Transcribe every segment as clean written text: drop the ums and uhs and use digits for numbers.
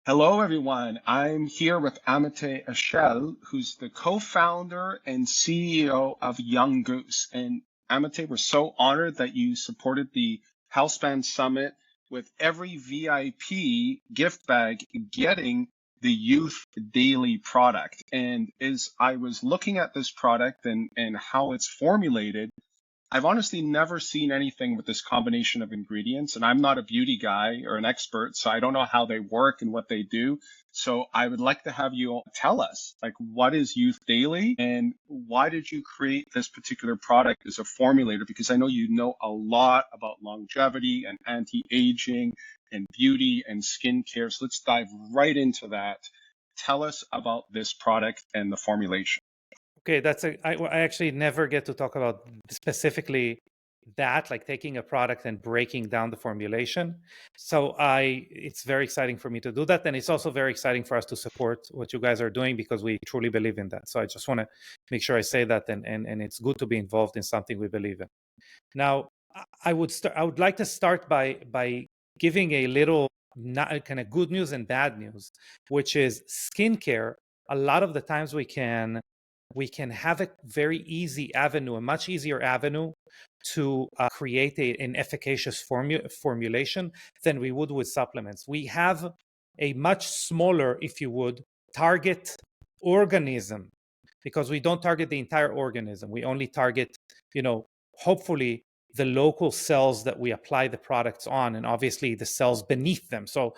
Hello, everyone. I'm here with Amitay Eshel, who's the co-founder and CEO of Young Goose. And Amitay, we're so honored that you supported the Healthspan Summit with every VIP gift bag getting the Youth Daily product. And as I was looking at this product and how it's formulated, I've honestly never seen anything with this combination of ingredients, and I'm not a beauty guy or an expert, so I don't know how they work and what they do. So I would like to have you tell us, like, what is Youth Daily and why did you create this particular product as a formulator? Because I know you know a lot about longevity and anti-aging and beauty and skincare. So let's dive right into that. Tell us about this product and the formulation. Okay, I actually never get to talk about specifically that, like taking a product and breaking down the formulation. So it's very exciting for me to do that. And it's also very exciting for us to support what you guys are doing because we truly believe in that. So I just want to make sure I say that and it's good to be involved in something we believe in. Now, I would like to start by giving a little kind of good news and bad news, which is skincare. A lot of the times we can have a very easy avenue, a much easier avenue to create an efficacious formulation than we would with supplements. We have a much smaller, if you would, target organism because we don't target the entire organism. We only target, hopefully the local cells that we apply the products on, and obviously the cells beneath them. So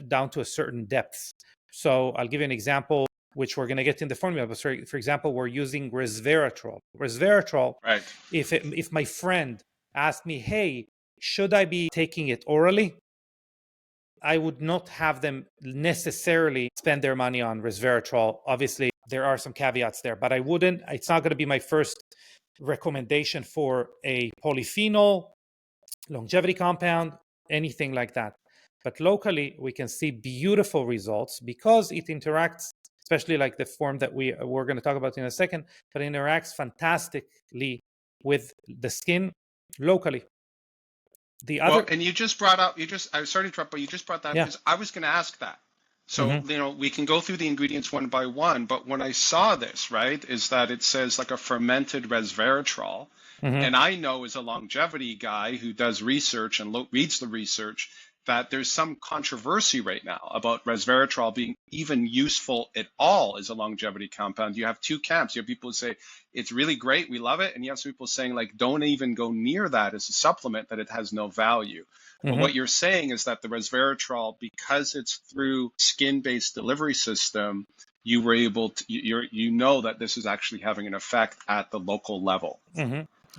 down to a certain depth. So I'll give you an example, which we're going to get in the formula. But for example, we're using resveratrol. Resveratrol, Right. If my friend asked me, hey, should I be taking it orally? I would not have them necessarily spend their money on resveratrol. Obviously, there are some caveats there, but it's not going to be my first recommendation for a polyphenol, longevity compound, anything like that. But locally, we can see beautiful results because it interacts, especially like the form that we're going to talk about in a second, but it interacts fantastically with the skin locally. And you just brought up, I sorry to interrupt, but you just brought that because I was going to ask that. So, we can go through the ingredients one by one, but when I saw this, right, is that it says like a fermented resveratrol. And I know as a longevity guy who does research and reads the research that there's some controversy right now about resveratrol being even useful at all as a longevity compound. You have two camps. You have people who say it's really great, we love it, and you have some people saying like don't even go near that as a supplement, that it has no value. But what you're saying is that the resveratrol, because it's through skin-based delivery system, you were able to, you know that this is actually having an effect at the local level.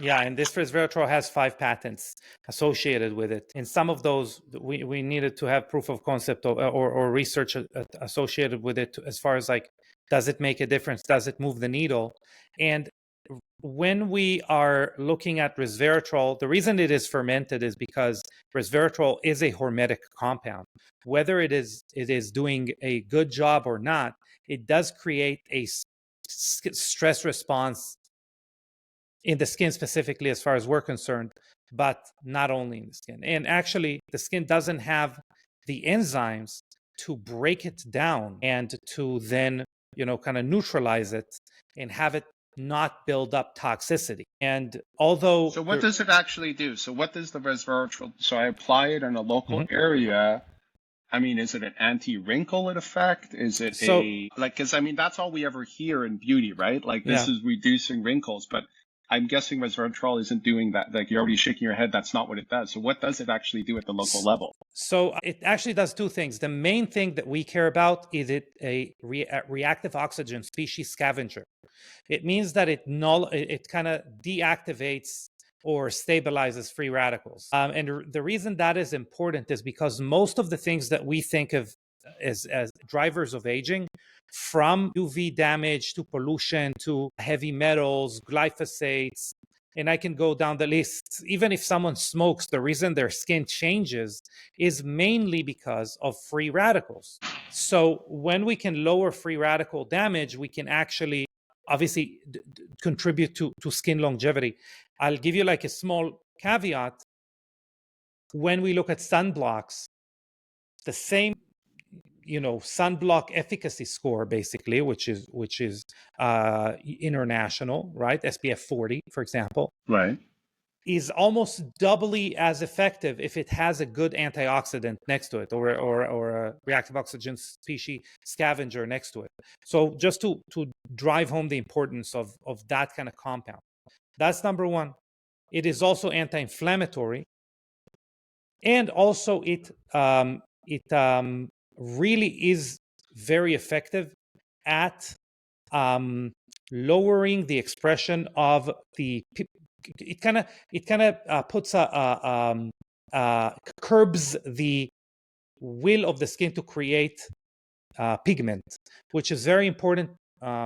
Yeah, and this resveratrol has 5 patents associated with it. In some of those, we needed to have proof of concept or research associated with it as far as like, does it make a difference? Does it move the needle? And when we are looking at resveratrol, the reason it is fermented is because resveratrol is a hormetic compound. Whether it is doing a good job or not, it does create a stress response in the skin specifically as far as we're concerned, but not only in the skin. And actually, the skin doesn't have the enzymes to break it down and to then, kind of neutralize it and have it not build up toxicity. And although... So what does it actually do? So what does the resveratrol... So I apply it in a local area. I mean, is it an anti-wrinkle effect? Is it because I mean, that's all we ever hear in beauty, right? Like this is reducing wrinkles, but I'm guessing resveratrol isn't doing that. Like you're already shaking your head. That's not what it does. So what does it actually do at the local level? So it actually does 2 things. The main thing that we care about is it a reactive oxygen species scavenger. It means that it kind of deactivates or stabilizes free radicals. And the reason that is important is because most of the things that we think of as drivers of aging, from UV damage to pollution to heavy metals, glyphosates, and I can go down the list. Even if someone smokes, the reason their skin changes is mainly because of free radicals. So when we can lower free radical damage, we can actually obviously contribute to skin longevity. I'll give you like a small caveat. When we look at sunblocks, the same sunblock efficacy score, basically, which is international, right? SPF 40, for example, Right. is almost doubly as effective if it has a good antioxidant next to it, or a reactive oxygen species scavenger next to it. So just to drive home the importance of that kind of compound. That's number one. It is also anti-inflammatory, and also it really is very effective at lowering the expression of the. It kind of puts curbs the will of the skin to create pigment, which is very important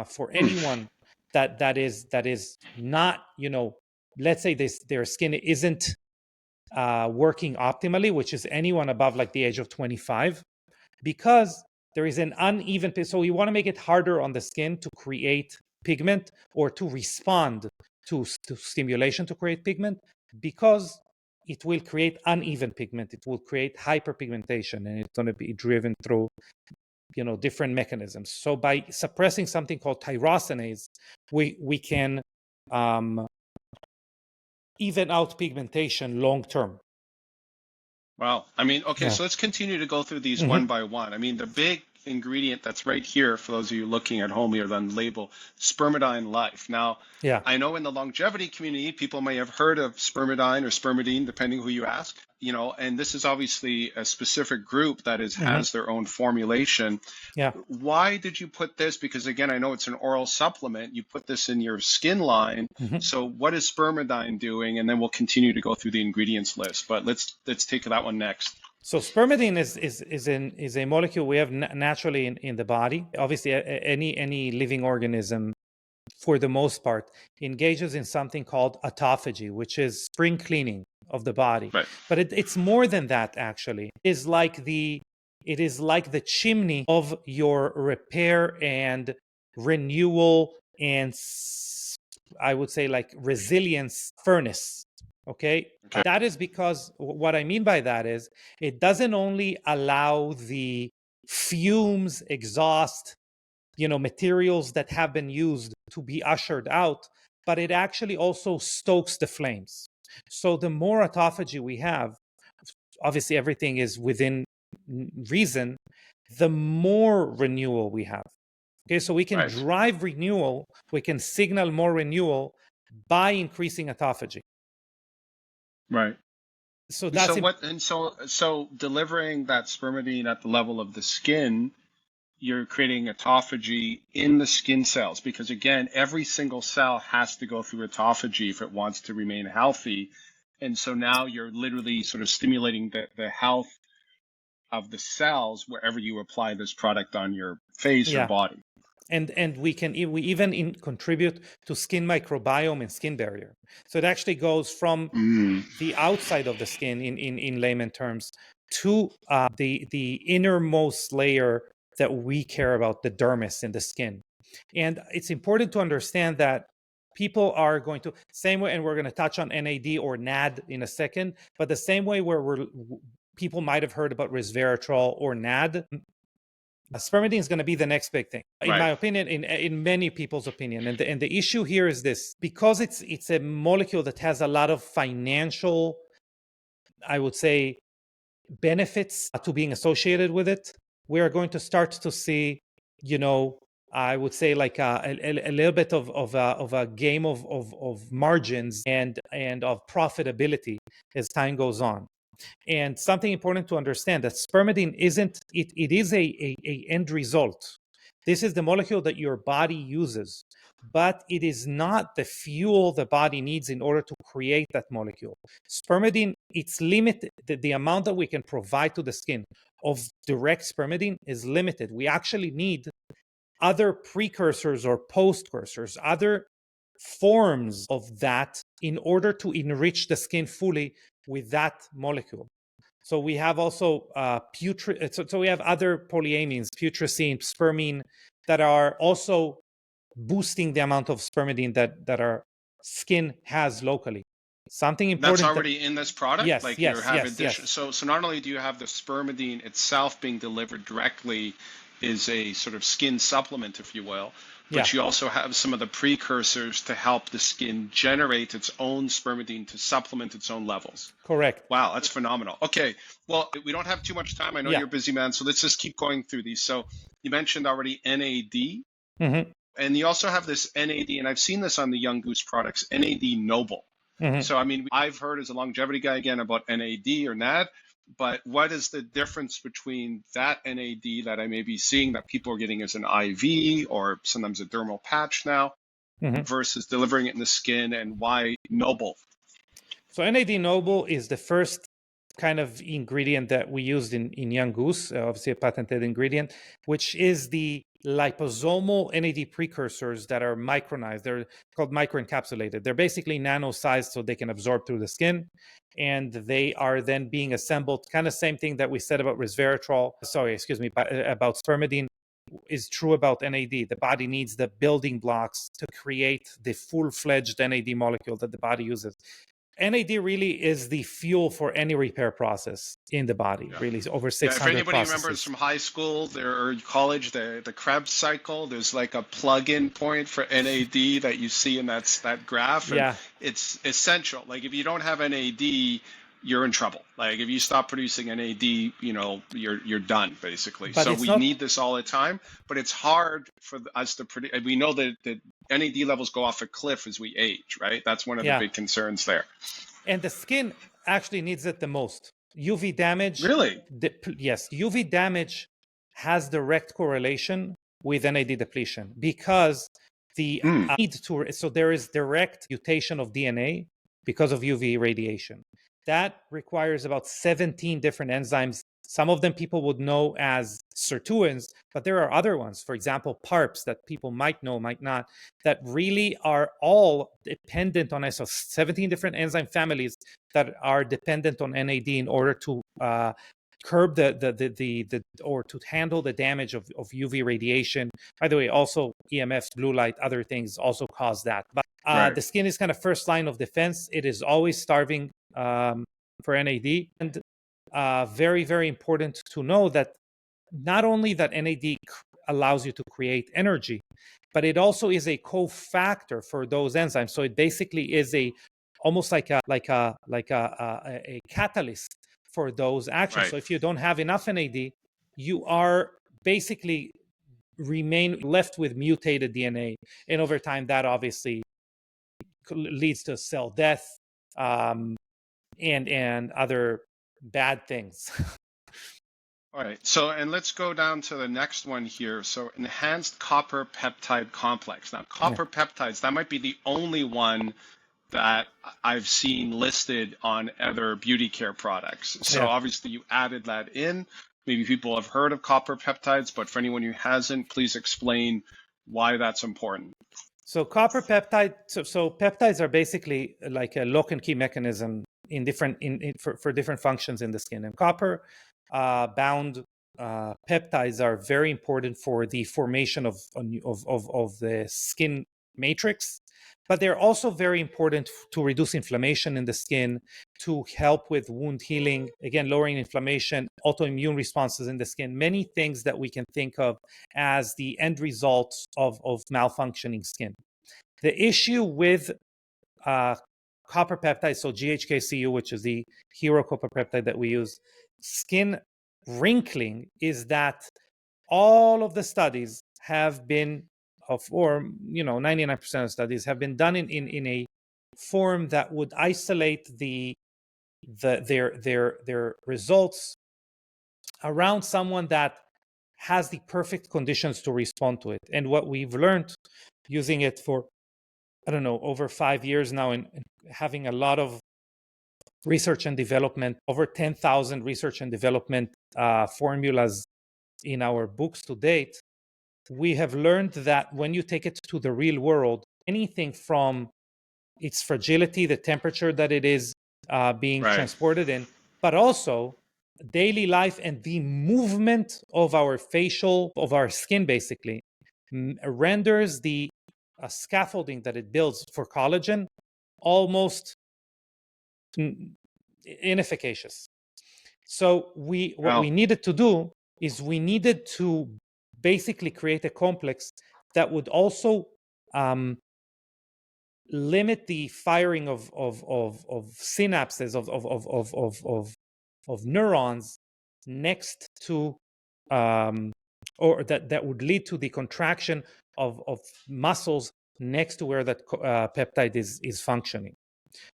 for anyone that is not, let's say their skin isn't working optimally, which is anyone above like the age of 25, because there is an uneven. So we want to make it harder on the skin to create pigment or to respond to stimulation to create pigment, because it will create uneven pigment. It will create hyperpigmentation, and it's going to be driven through different mechanisms. So by suppressing something called tyrosinase, we can even out pigmentation long term. Wow. I mean, okay, Yeah. so let's continue to go through these one by one. I mean, the big ingredient that's right here, for those of you looking at home here on the label, spermidine life. Now, Yeah. I know in the longevity community, people may have heard of spermidine or spermidine, depending who you ask, and this is obviously a specific group that has their own formulation. Yeah. Why did you put this? Because again, I know it's an oral supplement. You put this in your skin line. So what is spermidine doing? And then we'll continue to go through the ingredients list. But let's take that one next. So spermidine is a molecule we have naturally in the body. Obviously, any living organism, for the most part, engages in something called autophagy, which is spring cleaning of the body. Right. But it's more than that, actually. It is like the chimney of your repair and renewal and, I would say, like resilience furnace. Okay? That is because what I mean by that is it doesn't only allow the fumes, exhaust, materials that have been used to be ushered out, but it actually also stokes the flames. So the more autophagy we have, obviously everything is within reason, the more renewal we have. Okay, so we can drive renewal, we can signal more renewal by increasing autophagy. Right. So that's so delivering that spermidine at the level of the skin, you're creating autophagy in the skin cells, because again, every single cell has to go through autophagy if it wants to remain healthy. And so now you're literally sort of stimulating the health of the cells wherever you apply this product on your face or body. And we even contribute to skin microbiome and skin barrier. So it actually goes from the outside of the skin, in layman terms, to the innermost layer that we care about, the dermis in the skin. And it's important to understand that people are going to, same way, and we're going to touch on NAD or NAD in a second, but the same way where people might have heard about resveratrol or NAD, spermidine is going to be the next big thing, in my opinion, in many people's opinion. And the issue here is this: because it's a molecule that has a lot of financial, I would say, benefits to being associated with it, we are going to start to see, I would say, like a little bit of a game of margins and of profitability as time goes on. And something important to understand, that spermidine it is a end result. This is the molecule that your body uses, but it is not the fuel the body needs in order to create that molecule. Spermidine, it's limited. The amount that we can provide to the skin of direct spermidine is limited. We actually need other precursors or postcursors, other forms of that, in order to enrich the skin fully with that molecule. So we have also so we have other polyamines, putrescine, spermine, that are also boosting the amount of spermidine that our skin has locally. Something That's important that, already in this product? yes, Like you yes, have yes, addition, yes. so not only do you have the spermidine itself being delivered directly is a sort of skin supplement, if you will, Yeah, but you also have some of the precursors to help the skin generate its own spermidine to supplement its own levels. correct. Wow, that's phenomenal. Okay, well, we don't have too much time. I know Yeah. you're a busy, man, so let's just keep going through these. So you mentioned already NAD, Hmm. and you also have this NAD, and I've seen this on the Young Goose products, NAD Noble. Hmm. So, I mean, I've heard as a longevity guy again about NAD or NAD, but what is the difference between that NAD that I may be seeing that people are getting as an IV or sometimes a dermal patch now Hmm. versus delivering it in the skin, and why Noble? So NAD Noble is the first kind of ingredient that we used in Young Goose, obviously a patented ingredient, which is the liposomal NAD precursors that are micronized. They're called microencapsulated. They're basically nano-sized so they can absorb through the skin. And they are then being assembled, kind of same thing that we said about resveratrol, sorry, excuse me, about spermidine is true about NAD. The body needs the building blocks to create the full-fledged NAD molecule that the body uses. NAD really is the fuel for any repair process in the body, Yeah. really, over Yeah, if 600 anybody remembers processes. from high school or college, the Krebs cycle, there's like a plug-in point for NAD that you see in that graph, and Yeah, it's essential. Like if you don't have NAD, you're in trouble. Like if you stop producing NAD, you're done basically. but So it's we not, need this all the time, but it's hard for us to produce. We know that NAD levels go off a cliff as we age, right? That's one of the yeah. big concerns there. And the skin actually needs it the most. UV damage, Really? yes, UV damage has direct correlation with NAD depletion because the Hmm. need to, so there is direct mutation of DNA because of UV radiation. That requires about 17 different enzymes. Some of them people would know as sirtuins, but there are other ones, for example, PARPs that people might know, might not, that really are all dependent on us. So 17 different enzyme families that are dependent on NAD in order to curb the or to handle the damage of UV radiation. By the way, also EMFs, blue light, other things also cause that. But Right. the skin is kind of first line of defense. It is always starving for NAD, and very, very important to know that not only that NAD allows you to create energy, but it also is a cofactor for those enzymes. So it basically is a almost like a catalyst for those actions. Right. So if you don't have enough NAD, you are basically remain left with mutated DNA, and over time that obviously leads to cell death um, and other bad things. All right. So, and let's go down to the next one here. So, enhanced copper peptide complex. Now, Yeah. copper peptides, that might be the only one that I've seen listed on other beauty care products. So, Yeah. obviously, you added that in. Maybe people have heard of copper peptides, but for anyone who hasn't, please explain why that's important. So copper peptide. So peptides are basically like a lock and key mechanism in different for different functions in the skin. And copper bound peptides are very important for the formation of the skin matrix. But they're also very important to reduce inflammation in the skin, to help with wound healing, again, lowering inflammation, autoimmune responses in the skin, many things that we can think of as the end results of malfunctioning skin. The issue with copper peptides, so GHKCU, which is the hero copper peptide that we use, skin wrinkling, is that all of the studies have been or 99% of studies have been done in a form that would isolate their results around someone that has the perfect conditions to respond to it. And what we've learned using it for, I don't know, over 5 years now, and having a lot of research and development, over 10,000 research and development formulas in our books to date, we have learned that when you take it to the real world, anything from its fragility, the temperature that it is being Right. transported in, but also daily life and the movement of our of our skin, basically, renders the scaffolding that it builds for collagen almost inefficacious. So what we needed to do is we needed to basically create a complex that would also limit the firing of synapses of neurons next to or that would lead to the contraction of muscles next to where that peptide is functioning.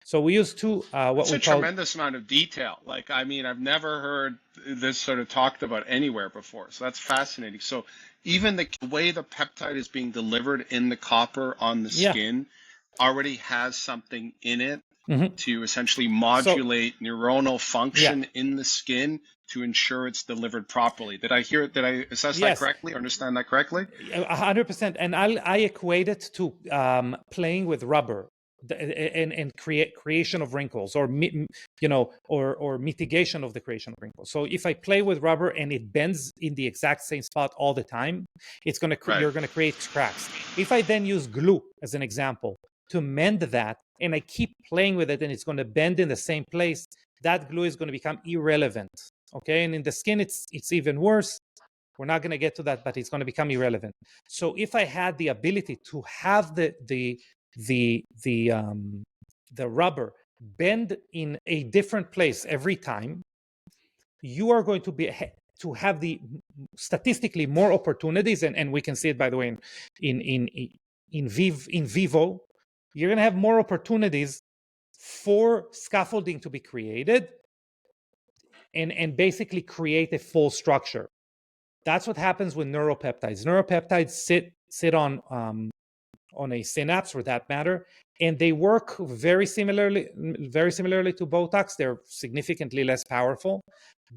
So we use two It's a tremendous amount of detail. Like, I mean, I've never heard this sort of talked about anywhere before. So that's fascinating. So even the way the peptide is being delivered in the copper on the skin already has something in it to essentially modulate neuronal function in the skin to ensure it's delivered properly. Did I assess that correctly, or understand that correctly? 100%. And I equate it to playing with rubber and creation of wrinkles, or or mitigation of the creation of wrinkles. So if I play with rubber and it bends in the exact same spot all the time, it's going to you're going to create cracks. If I then use glue as an example to mend that, and I keep playing with it and it's going to bend in the same place, that glue is going to become irrelevant. Okay, and in the skin it's even worse. We're not going to get to that, but it's going to become irrelevant. So if I had the ability to have the rubber bend in a different place every time, you are going to have the statistically more opportunities, and we can see it, by the way, in vivo. You're going to have more opportunities for scaffolding to be created and basically create a full structure. That's what happens with neuropeptides. Neuropeptides sit on a synapse, for that matter, and they work very similarly to Botox. They're significantly less powerful.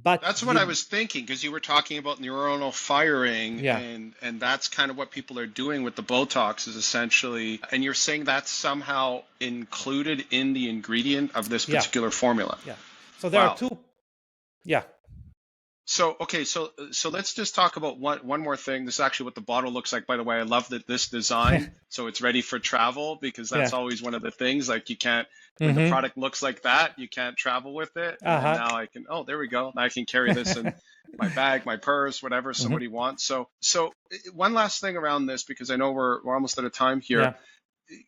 But that's what I was thinking, because you were talking about neuronal firing, and that's kind of what people are doing with the Botox, is essentially, and you're saying that's somehow included in the ingredient of this particular formula. Yeah. So there are two. Yeah. So, okay, so let's just talk about one more thing. This is actually what the bottle looks like, by the way. I love this design. So it's ready for travel, because that's always one of the things. Like, you can't, when the product looks like that, you can't travel with it. And now I can, there we go. Now I can carry this in my bag, my purse, whatever somebody wants. So one last thing around this, because I know we're almost out of time here. Yeah.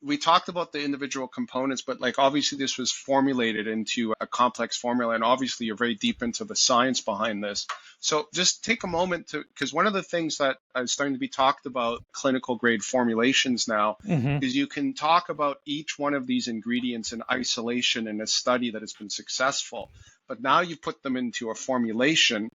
We talked about the individual components, but like, obviously this was formulated into a complex formula, and obviously you're very deep into the science behind this. So just take a moment because one of the things that is starting to be talked about clinical grade formulations now is you can talk about each one of these ingredients in isolation in a study that has been successful, but now you put them into a formulation.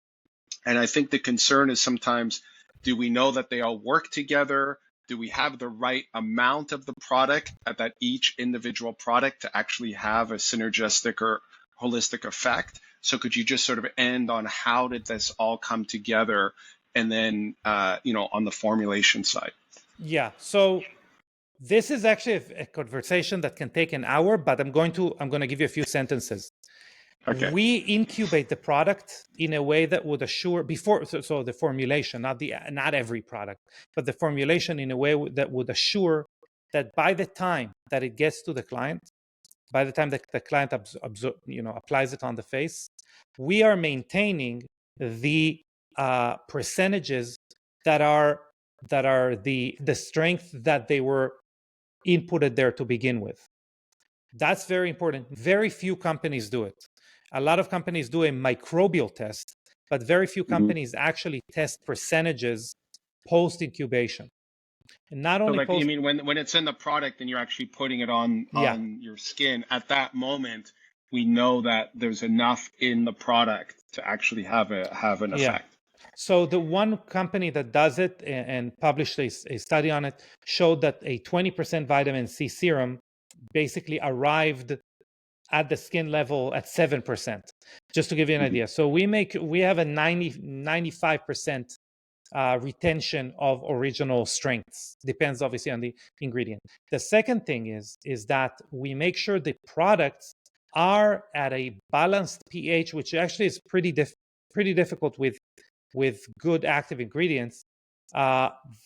And I think the concern is sometimes, do we know that they all work together? Do we have the right amount of the product at that each individual product to actually have a synergistic or holistic effect? So could you just sort of end on how did this all come together, and then on the formulation side? Yeah. So this is actually a conversation that can take an hour, but I'm going to give you a few sentences. Okay. We incubate the product in a way that would assure so the formulation, not every product, but the formulation in a way that would assure that by the time that it gets to the client, by the time that the client applies it on the face, we are maintaining the percentages that are the strength that they were inputted there to begin with. That's very important. Very few companies do it. A lot of companies do a microbial test, but very few companies actually test percentages post-incubation. And not only you mean when it's in the product and you're actually putting it on your skin, at that moment, we know that there's enough in the product to actually have an effect. So the one company that does it and published a study on it showed that a 20% vitamin C serum basically arrived at the skin level at 7%, just to give you an idea. So we have a 95% retention of original strengths. Depends obviously on the ingredient. The second thing is that we make sure the products are at a balanced pH, which actually is pretty difficult with good active ingredients,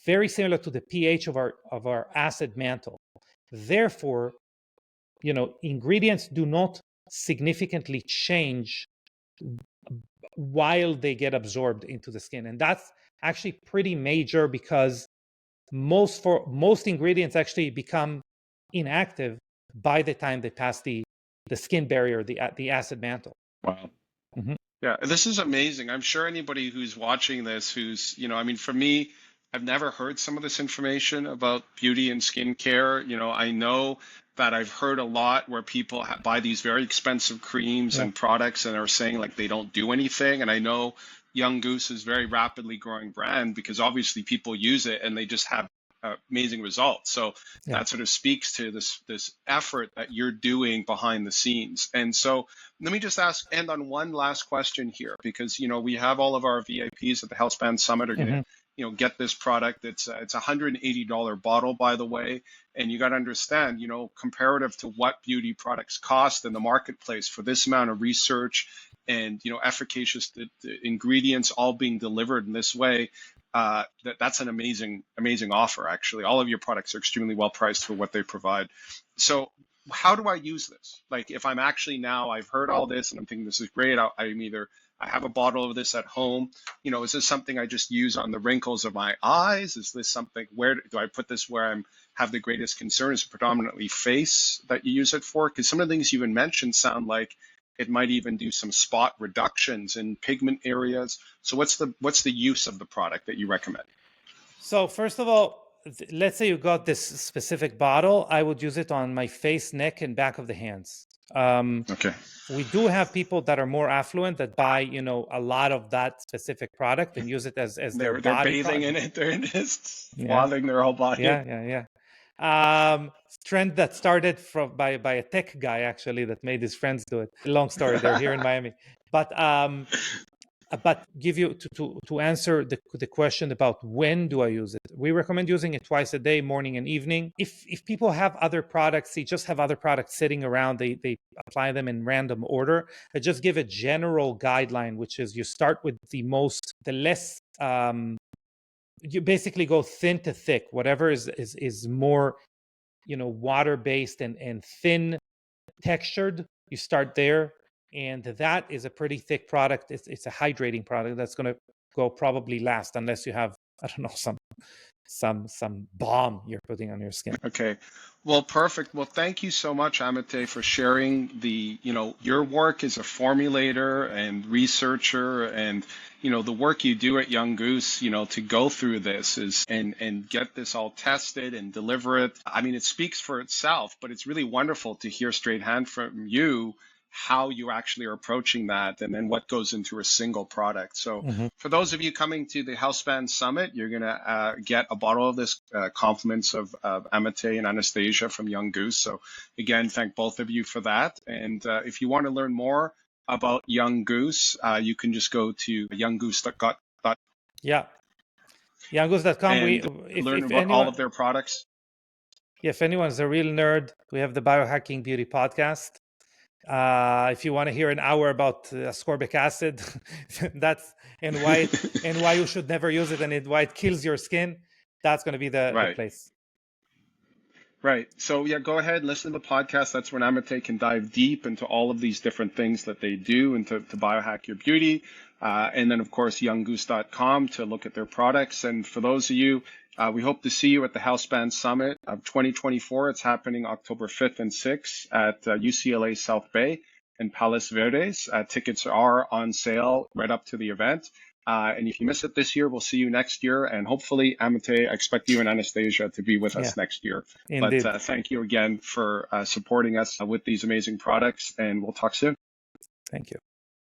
very similar to the pH of our acid mantle. Therefore, ingredients do not significantly change while they get absorbed into the skin. And that's actually pretty major, because most ingredients actually become inactive by the time they pass the skin barrier, the acid mantle. Wow. Mm-hmm. Yeah, this is amazing. I'm sure anybody who's watching this, who's, I mean, for me, I've never heard some of this information about beauty and skincare. I know that I've heard a lot where people buy these very expensive creams and products and are saying like they don't do anything. And I know Young Goose is a very rapidly growing brand because obviously people use it and they just have amazing results. So that sort of speaks to this effort that you're doing behind the scenes. And so let me just end on one last question here, because we have all of our VIPs at the Healthspan Summit are going to get this product. It's a $180 bottle, by the way, and you got to understand, comparative to what beauty products cost in the marketplace for this amount of research and efficacious the ingredients all being delivered in this way. That's an amazing offer. Actually, all of your products are extremely well priced for what they provide. So how do I use this? Like, if I'm actually now, I've heard all this and I'm thinking this is great. I have a bottle of this at home. Is this something I just use on the wrinkles of my eyes? Is this something, where do I put this where I have the greatest concern? Is it predominantly face that you use it for? Because some of the things you even mentioned sound like it might even do some spot reductions in pigment areas. So what's the use of the product that you recommend? So first of all, let's say you got this specific bottle. I would use it on my face, neck, and back of the hands. Okay. We do have people that are more affluent that buy, a lot of that specific product and use it as their they're body bathing product. in it. They're just swathing their whole body. Yeah. Trend that started by a tech guy, actually, that made his friends do it. Long story. They're here in Miami. But give you to answer the question about when do I use it, we recommend using it twice a day, morning and evening. If people have other products, they just have other products sitting around, they apply them in random order. I just give a general guideline, which is you start with the less you basically go thin to thick, whatever is more water-based and thin textured, you start there. And that is a pretty thick product. It's a hydrating product that's going to go probably last, unless you have, I don't know, some balm you're putting on your skin. Okay. Well, perfect. Well, thank you so much, Amitay, for sharing your work as a formulator and researcher, and the work you do at Young Goose, to go through this and get this all tested and deliver it. I mean, it speaks for itself, but it's really wonderful to hear straight hand from you how you actually are approaching that and then what goes into a single product. So for those of you coming to the Healthspan Summit, you're going to get a bottle of this compliments of Amitay and Anastasia from Young Goose. So again, thank both of you for that. And if you want to learn more about Young Goose, you can just go to younggoose.com. Yeah. Younggoose.com. And learn about all of their products. Yeah, if anyone's a real nerd, we have the Biohacking Beauty podcast. If you want to hear an hour about ascorbic acid, that's and why you should never use it and why it kills your skin, that's going to be the place. Right. So yeah, go ahead, listen to the podcast. That's when Amitay can dive deep into all of these different things that they do and to biohack your beauty. And then of course, younggoose.com to look at their products. And for those of you, we hope to see you at the Healthspan Summit of 2024. It's happening October 5th and 6th at UCLA South Bay and Palos Verdes. Tickets are on sale right up to the event. And if you miss it this year, we'll see you next year. And hopefully, Amitay, I expect you and Anastasia to be with us next year. Indeed. But thank you again for supporting us with these amazing products. And we'll talk soon. Thank you.